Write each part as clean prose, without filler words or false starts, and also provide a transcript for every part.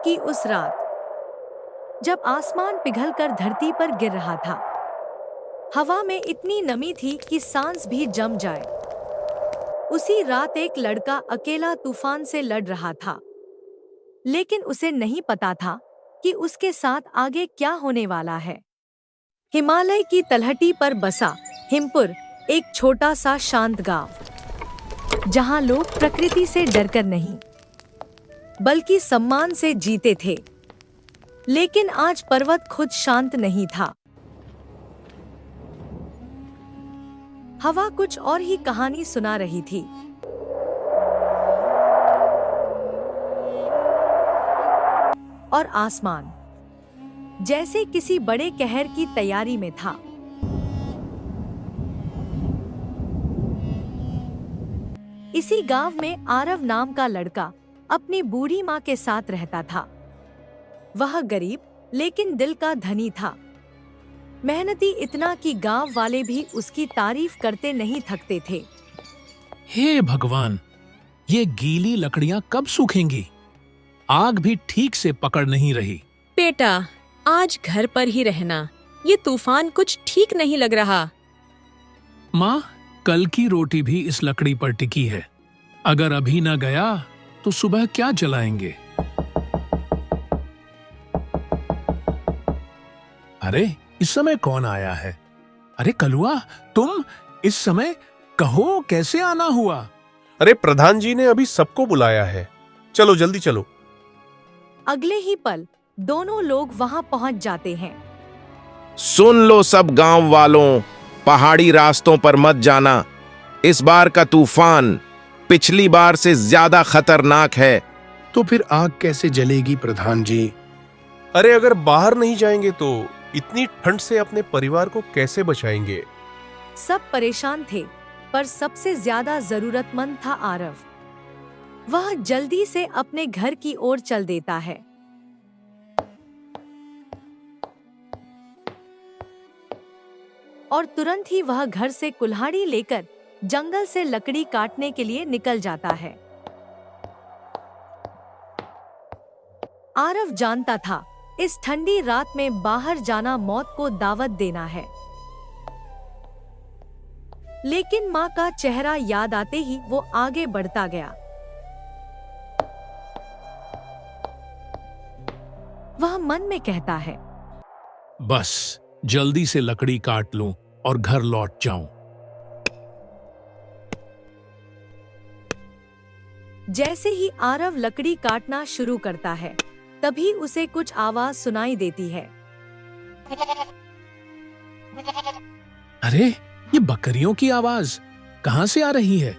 की उस रात जब आसमान पिघलकर धरती पर गिर रहा था। हवा में इतनी नमी थी कि सांस भी जम जाए। उसी रात एक लड़का अकेला तूफान से लड़ रहा था, लेकिन उसे नहीं पता था कि उसके साथ आगे क्या होने वाला है। हिमालय की तलहटी पर बसा हिमपुर एक छोटा सा शांत गांव, जहां लोग प्रकृति से डरकर नहीं बल्कि सम्मान से जीते थे। लेकिन आज पर्वत खुद शांत नहीं था। हवा कुछ और ही कहानी सुना रही थी। और आसमान जैसे किसी बड़े कहर की तैयारी में था। इसी गांव में आरव नाम का लड़का अपनी बूढ़ी माँ के साथ रहता था। वह गरीब लेकिन दिल का धनी था। मेहनती इतना कि गांव वाले भी उसकी तारीफ करते नहीं थकते थे। हे भगवान, ये गीली लकड़ियां कब सूखेंगी? आग भी ठीक से पकड़ नहीं रही। बेटा, आज घर पर ही रहना। ये तूफान कुछ ठीक नहीं लग रहा। माँ, कल की रोटी भी इस लकड़ी पर टिकी है। अगर अभी न गया तो सुबह क्या जलाएंगे? अरे, इस समय कौन आया है? अरे कलुआ, तुम इस समय कहो कैसे आना हुआ? अरे प्रधान जी ने अभी सबको बुलाया है, चलो जल्दी चलो। अगले ही पल दोनों लोग वहां पहुंच जाते हैं। सुन लो सब गांव वालों, पहाड़ी रास्तों पर मत जाना। इस बार का तूफान पिछली बार से ज्यादा खतरनाक है। तो फिर आग कैसे जलेगी प्रधान जी? अरे अगर बाहर नहीं जाएंगे तो इतनी ठंड से अपने परिवार को कैसे बचाएंगे? सब परेशान थे, पर सबसे ज्यादा जरूरतमंद था आरव। वह जल्दी से अपने घर की ओर चल देता है। और तुरंत ही वह घर से कुल्हाड़ी लेकर जंगल से लकड़ी काटने के लिए निकल जाता है। आरव जानता था इस ठंडी रात में बाहर जाना मौत को दावत देना है। लेकिन माँ का चेहरा याद आते ही वो आगे बढ़ता गया। वह मन में कहता है, बस जल्दी से लकड़ी काट लूं और घर लौट जाऊं। जैसे ही आरव लकड़ी काटना शुरू करता है, तभी उसे कुछ आवाज सुनाई देती है। अरे, ये बकरियों की आवाज कहां से आ रही है?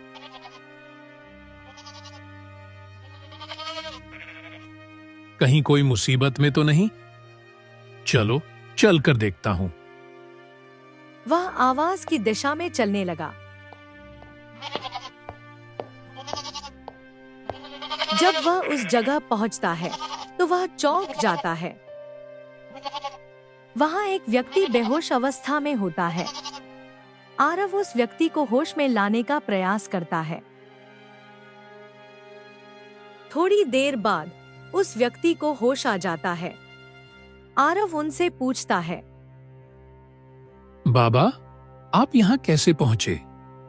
कहीं कोई मुसीबत में तो नहीं? चलो चल कर देखता हूं। वह आवाज की दिशा में चलने लगा। जब वह उस जगह पहुंचता है तो वह चौंक जाता है। वहां एक व्यक्ति बेहोश अवस्था में होता है। आरव उस व्यक्ति को होश में लाने का प्रयास करता है। थोड़ी देर बाद उस व्यक्ति को होश आ जाता है। आरव उनसे पूछता है, बाबा, आप यहाँ कैसे पहुँचे?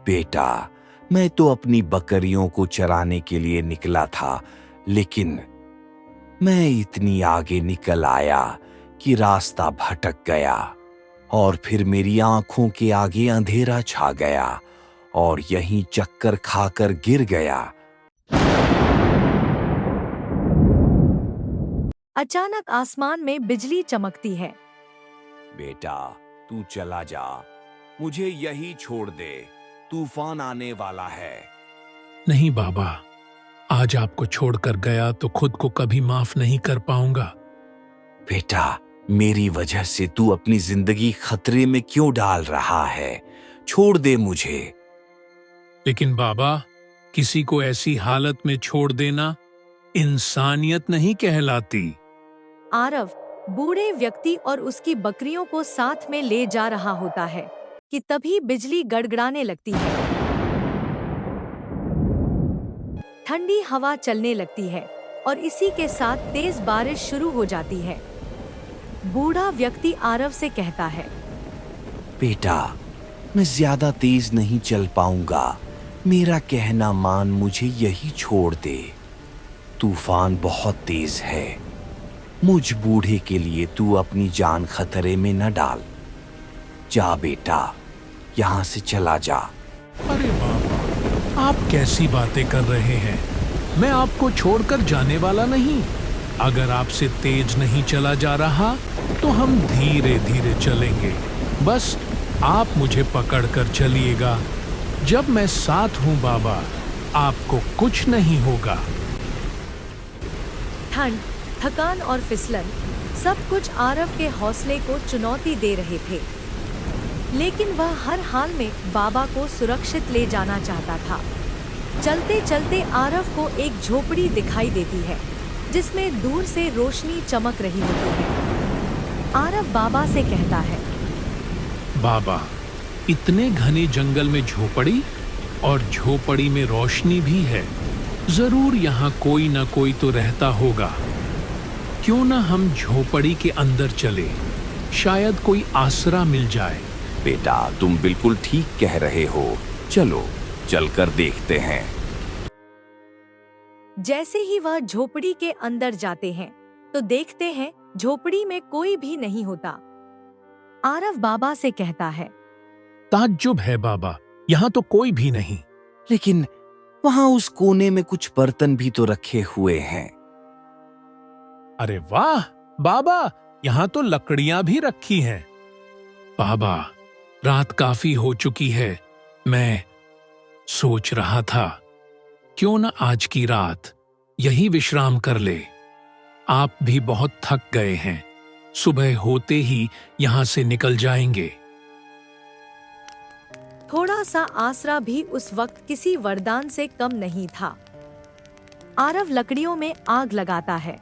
बेटा, मैं तो अपनी बकरियों को चराने के लिए निकला था, लेकिन मैं इतनी आगे निकल आया कि रास्ता भटक गया और फिर मेरी आंखों के आगे अंधेरा छा गया और यहीं चक्कर खाकर गिर गया। अचानक आसमान में बिजली चमकती है। बेटा, तू चला जा, मुझे यही छोड़ दे, तूफान आने वाला है। नहीं बाबा, आज आपको छोड़कर गया तो खुद को कभी माफ नहीं कर पाऊंगा। बेटा, मेरी वजह से तू अपनी जिंदगी खतरे में क्यों डाल रहा है? छोड़ दे मुझे। लेकिन बाबा, किसी को ऐसी हालत में छोड़ देना इंसानियत नहीं कहलाती। आरव बूढ़े व्यक्ति और उसकी बकरियों को साथ में ले जा रहा होता है कि तभी बिजली गड़गड़ाने लगती है। ठंडी हवा चलने लगती है और इसी के साथ तेज बारिश शुरू हो जाती है। बूढ़ा व्यक्ति आरव से कहता है, बेटा, मैं ज्यादा तेज नहीं चल पाऊंगा। मेरा कहना मान, मुझे यही छोड़ दे। तूफान बहुत तेज है। मुझ बूढ़े के लिए तू अपनी जान खतरे में न डाल। जा बेटा, यहाँ से चला जा। अरे बाबा, आप कैसी बातें कर रहे हैं? मैं आपको छोड़कर जाने वाला नहीं। अगर आपसे तेज नहीं चला जा रहा तो हम धीरे धीरे चलेंगे। बस आप मुझे पकड़कर चलिएगा। जब मैं साथ हूं बाबा, आपको कुछ नहीं होगा। ठंड, थकान और फिसलन सब कुछ आरव के हौसले को चुनौती दे रहे थे, लेकिन वह हर हाल में बाबा को सुरक्षित ले जाना चाहता था। चलते चलते आरव को एक झोपड़ी दिखाई देती है जिसमें दूर से रोशनी चमक रही होती है। आरव बाबा से कहता है, बाबा, इतने घने जंगल में झोपड़ी, और झोपड़ी में रोशनी भी है। जरूर यहाँ कोई न कोई तो रहता होगा। क्यों न हम झोपड़ी के अंदर चले, शायद कोई आसरा मिल जाए। बेटा, तुम बिल्कुल ठीक कह रहे हो। चलो, चलकर देखते हैं। जैसे ही वह झोपड़ी के अंदर जाते हैं तो देखते हैं झोपड़ी में कोई भी नहीं होता। आरव बाबा से कहता है, ताज्जुब है बाबा, यहाँ तो कोई भी नहीं। लेकिन वहां उस कोने में कुछ बर्तन भी तो रखे हुए हैं। अरे वाह बाबा, यहाँ तो लकड़ियां भी रखी हैं। बाबा, रात काफी हो चुकी है। मैं सोच रहा था, क्यों न आज की रात यही विश्राम कर ले। आप भी बहुत थक गए हैं। सुबह होते ही यहाँ से निकल जाएंगे। थोड़ा सा आसरा भी उस वक्त किसी वरदान से कम नहीं था। आरव लकड़ियों में आग लगाता है।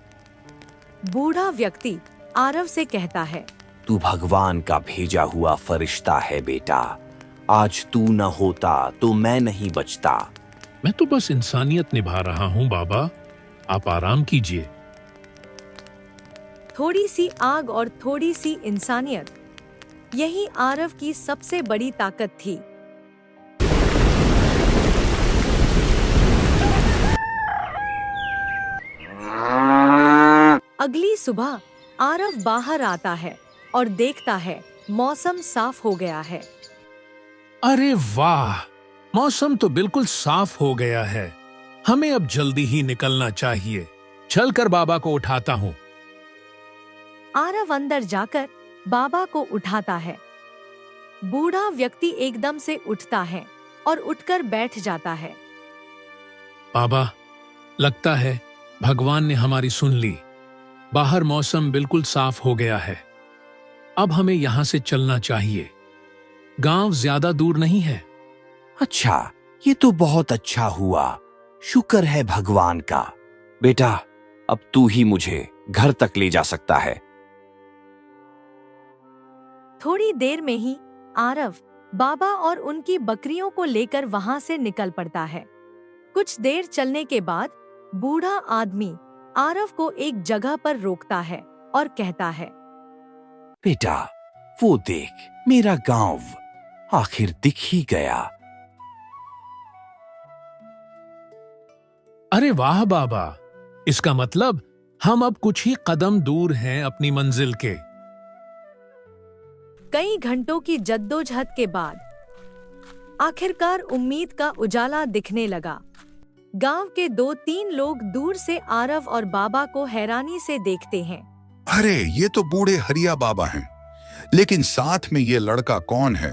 बूढ़ा व्यक्ति आरव से कहता है, तू भगवान का भेजा हुआ फरिश्ता है बेटा। आज तू न होता तो मैं नहीं बचता। मैं तो बस इंसानियत निभा रहा हूँ बाबा, आप आराम कीजिए। थोड़ी सी आग और थोड़ी सी इंसानियत, यही आरव की सबसे बड़ी ताकत थी। अगली सुबह आरव बाहर आता है और देखता है मौसम साफ हो गया है। अरे वाह, मौसम तो बिल्कुल साफ हो गया है। हमें अब जल्दी ही निकलना चाहिए। चलकर बाबा को उठाता हूँ। आरव अंदर जाकर बाबा को उठाता है। बूढ़ा व्यक्ति एकदम से उठता है और उठकर बैठ जाता है। बाबा, लगता है भगवान ने हमारी सुन ली। बाहर मौसम बिल्कुल साफ हो गया है। अब हमें यहाँ से चलना चाहिए। गांव ज्यादा दूर नहीं है। अच्छा, ये तो बहुत अच्छा हुआ। शुक्र है भगवान का। बेटा, अब तू ही मुझे घर तक ले जा सकता है। थोड़ी देर में ही आरव बाबा और उनकी बकरियों को लेकर वहां से निकल पड़ता है। कुछ देर चलने के बाद बूढ़ा आदमी आरव को एक जगह पर रोकता है और कहता है, बेटा, वो देख, मेरा गांव आखिर दिख ही गया। अरे वाह बाबा, इसका मतलब हम अब कुछ ही कदम दूर हैं अपनी मंजिल के। कई घंटों की जद्दोजहद के बाद आखिरकार उम्मीद का उजाला दिखने लगा। गांव के 2-3 लोग दूर से आरव और बाबा को हैरानी से देखते हैं। अरे, ये तो बूढ़े हरिया बाबा हैं। लेकिन साथ में ये लड़का कौन है?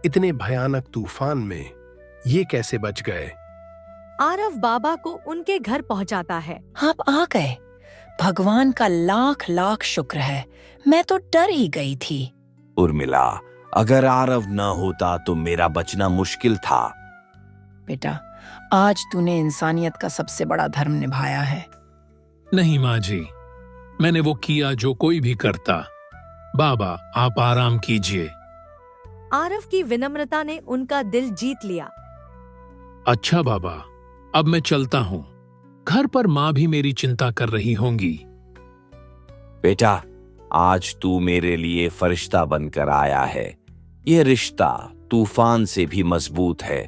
इतने भयानक तूफान में ये कैसे बच गए? आरव बाबा को उनके घर पहुंचाता है। आप आ गए। भगवान का लाख लाख शुक्र है। मैं तो डर ही गई थी। उर्मिला, अगर आरव न होता तो मेरा बचना मुश्किल था। बेटा, आज तूने इंसानियत का सबसे बड़ा धर्म निभाया है। नहीं माँ जी, मैंने वो किया जो कोई भी करता। बाबा, आप आराम कीजिए। आरव की विनम्रता ने उनका दिल जीत लिया। अच्छा बाबा, अब मैं चलता हूँ। घर पर माँ भी मेरी चिंता कर रही होंगी। बेटा, आज तू मेरे लिए फरिश्ता बनकर आया है। यह रिश्ता तूफान से भी मजबूत है।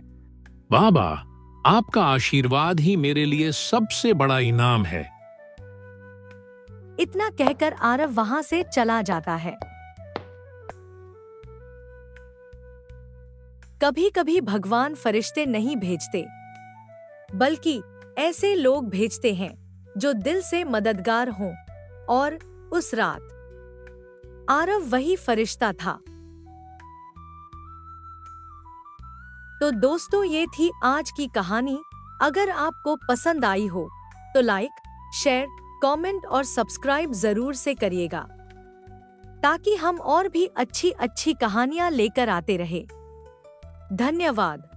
बाबा, आपका आशीर्वाद ही मेरे लिए सबसे बड़ा इनाम है। इतना कहकर आरव वहां से चला जाता है। कभी कभी भगवान फरिश्ते नहीं भेजते, बल्कि ऐसे लोग भेजते हैं जो दिल से मददगार हों। और उस रात आरव वही फरिश्ता था। तो दोस्तों, ये थी आज की कहानी। अगर आपको पसंद आई हो तो लाइक, शेयर, कमेंट और सब्सक्राइब जरूर से करिएगा, ताकि हम और भी अच्छी अच्छी कहानियां लेकर आते रहे। धन्यवाद।